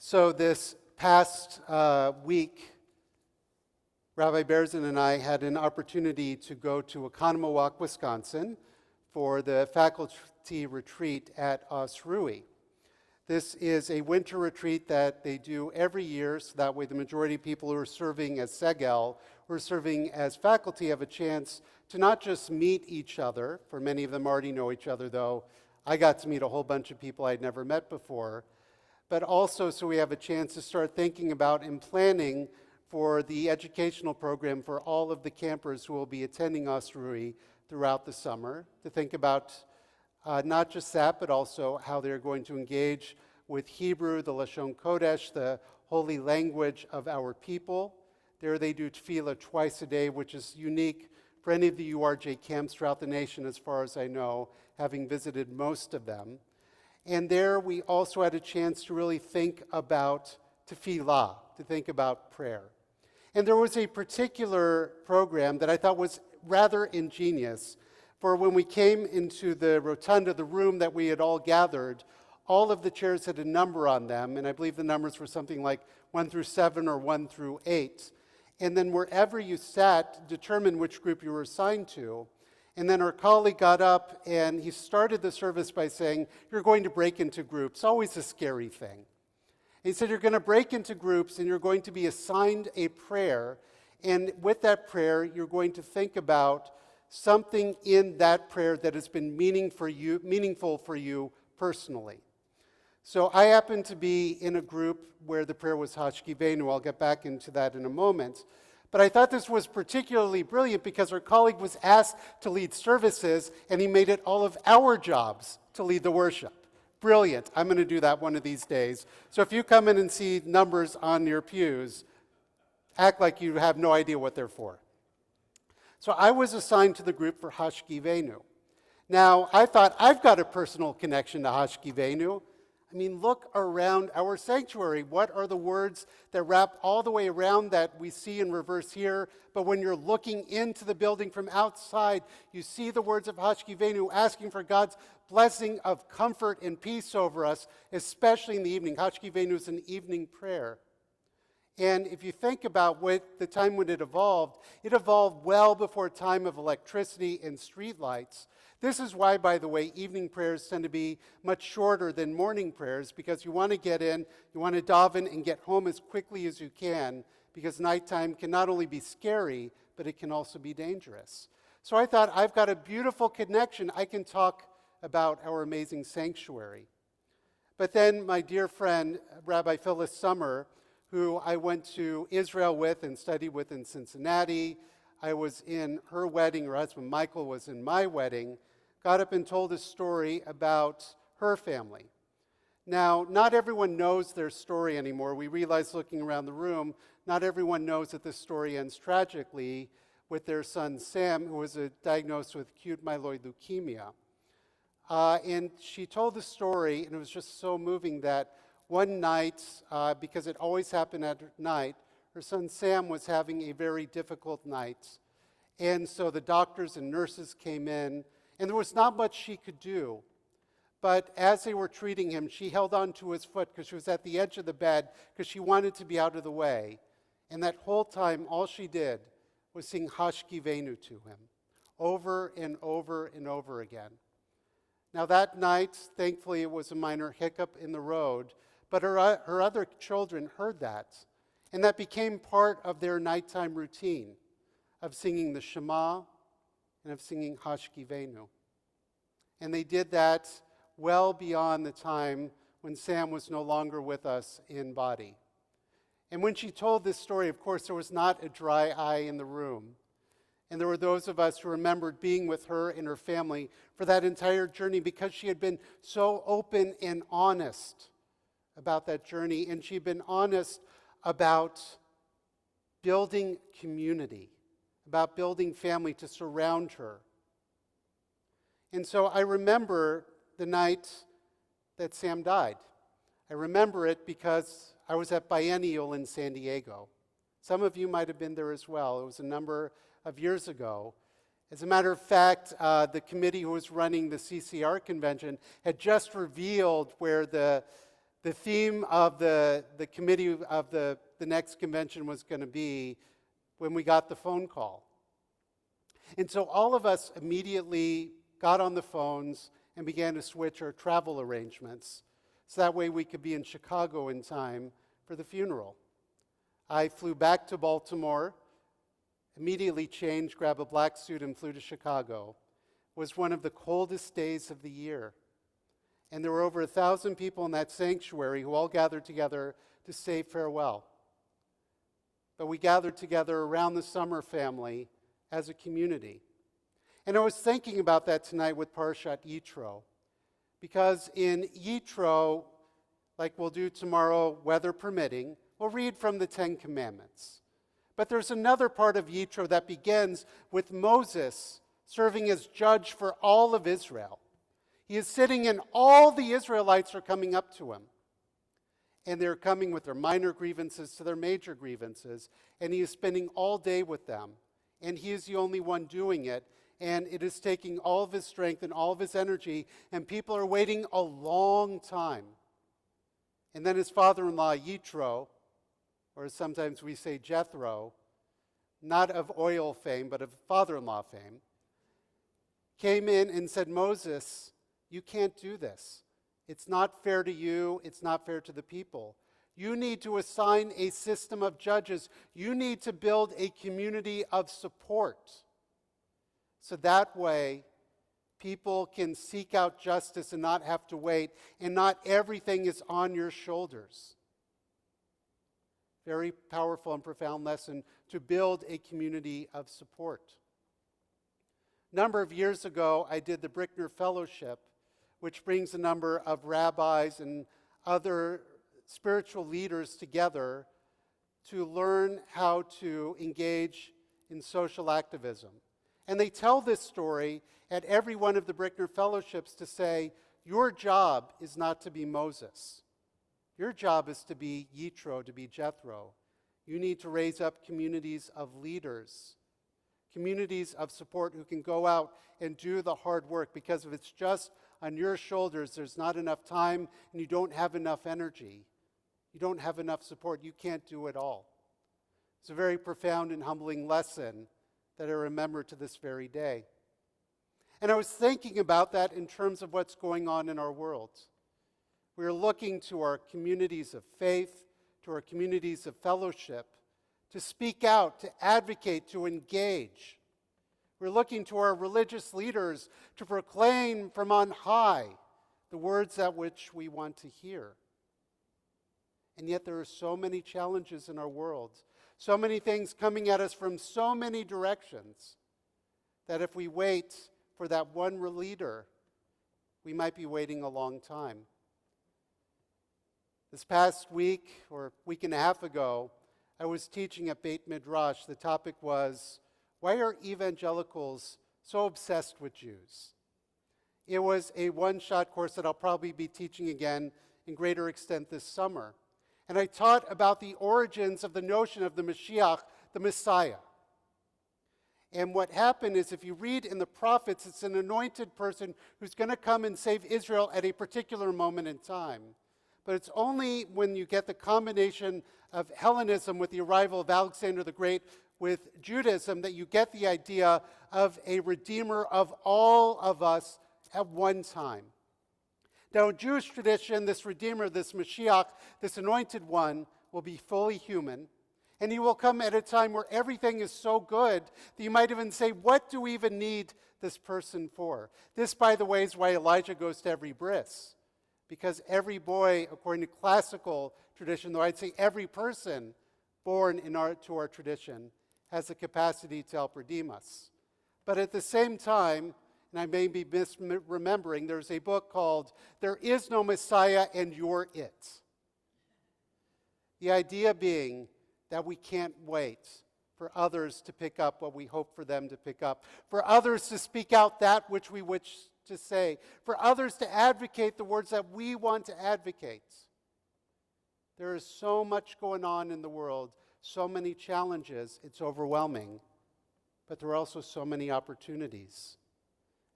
So this past week, Rabbi Berzin and I had an opportunity to go to Oconomowoc, Wisconsin for the faculty retreat at Osrui. This is a winter retreat that they do every year, so that way the majority of people who are serving as Segel, who are serving as faculty, have a chance to not just meet each other, for many of them already know each other, though I got to meet a whole bunch of people I'd never met before, but also so we have a chance to start thinking about and planning for the educational program for all of the campers who will be attending Osrui throughout the summer, to think about not just that, but also how they're going to engage with Hebrew, the Lashon Kodesh, the holy language of our people. There they do tefillah twice a day, which is unique for any of the URJ camps throughout the nation, as far as I know, having visited most of them. And there we also had a chance to really think about tefillah, to think about prayer. And there was a particular program that I thought was rather ingenious. For when we came into the rotunda, the room that we had all gathered, all of the chairs had a number on them, and I believe the numbers were something like 1 through 7 or 1 through 8. And then wherever you sat, determined which group you were assigned to. And then our colleague got up and he started the service by saying, "You're going to break into groups." Always a scary thing. He said, "You're going to break into groups and you're going to be assigned a prayer. And with that prayer, you're going to think about something in that prayer that has been meaningful for you personally." So I happened to be in a group where the prayer was Hashkivenu. I'll get back into that in a moment. But I thought this was particularly brilliant because our colleague was asked to lead services, and he made it all of our jobs to lead the worship. Brilliant. I'm going to do that one of these days. So if you come in and see numbers on your pews, act like you have no idea what they're for. So I was assigned to the group for Hashkivenu. Now, I thought, I've got a personal connection to Hashkivenu. I mean, look around our sanctuary. What are the words that wrap all the way around that we see in reverse here? But when you're looking into the building from outside, you see the words of Hashkivenu asking for God's blessing of comfort and peace over us, especially in the evening. Hashkivenu is an evening prayer. And if you think about the time when it evolved well before time of electricity and streetlights. This is why, by the way, evening prayers tend to be much shorter than morning prayers, because you want to get in, you want to daven and get home as quickly as you can, because nighttime can not only be scary, but it can also be dangerous. So I thought, I've got a beautiful connection. I can talk about our amazing sanctuary. But then my dear friend, Rabbi Phyllis Summer, who I went to Israel with and studied with in Cincinnati, I was in her wedding, her husband Michael was in my wedding, got up and told a story about her family. Now, not everyone knows their story anymore. We realize looking around the room, not everyone knows that this story ends tragically with their son Sam, who was diagnosed with acute myeloid leukemia. And she told the story, and it was just so moving that one night, because it always happened at night, her son Sam was having a very difficult night. And so the doctors and nurses came in, and there was not much she could do. But as they were treating him, she held on to his foot because she was at the edge of the bed because she wanted to be out of the way. And that whole time, all she did was sing Hashkivenu to him over and over and over again. Now that night, thankfully, it was a minor hiccup in the road, but her other children heard that. And that became part of their nighttime routine of singing the Shema and of singing Hashkivenu. And they did that well beyond the time when Sam was no longer with us in body. And when she told this story, of course, there was not a dry eye in the room. And there were those of us who remembered being with her and her family for that entire journey because she had been so open and honest about that journey. And she'd been honest about building community, about building family to surround her. And so I remember the night that Sam died. I remember it because I was at Biennial in San Diego. Some of you might have been there as well. It was a number of years ago. As a matter of fact, the committee who was running the CCR convention had just revealed where the The theme of the committee of the next convention was going to be when we got the phone call. And so all of us immediately got on the phones and began to switch our travel arrangements so that way we could be in Chicago in time for the funeral. I flew back to Baltimore, immediately changed, grabbed a black suit, and flew to Chicago. It was one of the coldest days of the year. And there were over 1,000 people in that sanctuary who all gathered together to say farewell. But we gathered together around the Summer family as a community. And I was thinking about that tonight with Parshat Yitro, because in Yitro, like we'll do tomorrow, weather permitting, we'll read from the Ten Commandments. But there's another part of Yitro that begins with Moses serving as judge for all of Israel. He is sitting and all the Israelites are coming up to him. And they're coming with their minor grievances to their major grievances. And he is spending all day with them. And he is the only one doing it. And it is taking all of his strength and all of his energy. And people are waiting a long time. And then his father-in-law, Yitro, or sometimes we say Jethro, not of oil fame, but of father-in-law fame, came in and said, Moses, you can't do this. It's not fair to you. It's not fair to the people. You need to assign a system of judges. You need to build a community of support. So that way, people can seek out justice and not have to wait, and not everything is on your shoulders. Very powerful and profound lesson to build a community of support. A number of years ago, I did the Brickner Fellowship, which brings a number of rabbis and other spiritual leaders together to learn how to engage in social activism. And they tell this story at every one of the Brickner Fellowships to say, your job is not to be Moses. Your job is to be Yitro, to be Jethro. You need to raise up communities of leaders, communities of support who can go out and do the hard work, because if it's just on your shoulders, there's not enough time and you don't have enough energy. You don't have enough support. You can't do it all. It's a very profound and humbling lesson that I remember to this very day. And I was thinking about that in terms of what's going on in our world. We're looking to our communities of faith, to our communities of fellowship, to speak out, to advocate, to engage. We're looking to our religious leaders to proclaim from on high the words at which we want to hear. And yet there are so many challenges in our world, so many things coming at us from so many directions, that if we wait for that one leader, we might be waiting a long time. This past week, or week and a half ago, I was teaching at Beit Midrash. The topic was, why are evangelicals so obsessed with Jews? It was a one-shot course that I'll probably be teaching again in greater extent this summer. And I taught about the origins of the notion of the Mashiach, the Messiah. And what happened is, if you read in the prophets, it's an anointed person who's going to come and save Israel at a particular moment in time. But it's only when you get the combination of Hellenism with the arrival of Alexander the Great with Judaism that you get the idea of a redeemer of all of us at one time. Now, in Jewish tradition, this redeemer, this Mashiach, this anointed one, will be fully human. And he will come at a time where everything is so good that you might even say, what do we even need this person for? This, by the way, is why Elijah goes to every bris. Because every boy, according to classical tradition, though I'd say every person born to our tradition, has the capacity to help redeem us. But at the same time, and I may be misremembering, there's a book called There Is No Messiah and You're It. The idea being that we can't wait for others to pick up what we hope for them to pick up, for others to speak out that which we wish to say, for others to advocate the words that we want to advocate. There is so much going on in the world, so many challenges, it's overwhelming. But there are also so many opportunities.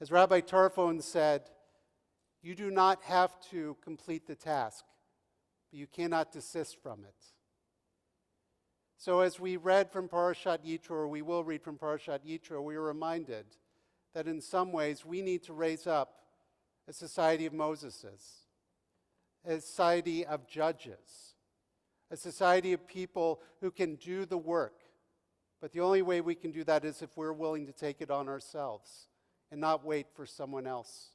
As Rabbi Tarfon said, you do not have to complete the task. but you cannot desist from it. So as we read from Parashat Yitro, or we will read from Parashat Yitro, we are reminded that in some ways we need to raise up a society of Moseses, a society of judges, a society of people who can do the work. But the only way we can do that is if we're willing to take it on ourselves and not wait for someone else.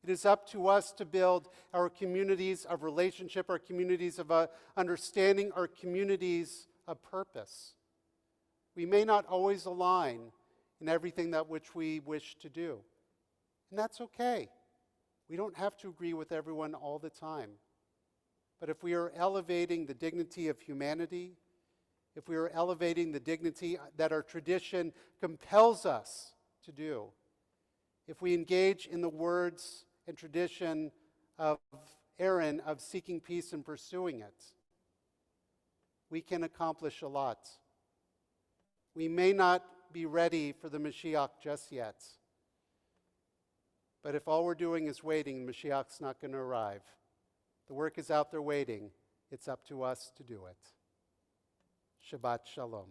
It is up to us to build our communities of relationship, our communities of understanding, our communities of purpose. We may not always align in everything that which we wish to do, and that's okay. We don't have to agree with everyone all the time. But if we are elevating the dignity of humanity, if we are elevating the dignity that our tradition compels us to do, if we engage in the words and tradition of Aaron of seeking peace and pursuing it, we can accomplish a lot. We may not be ready for the Mashiach just yet, but if all we're doing is waiting, the Mashiach's not going to arrive. The work is out there waiting. It's up to us to do it. Shabbat Shalom.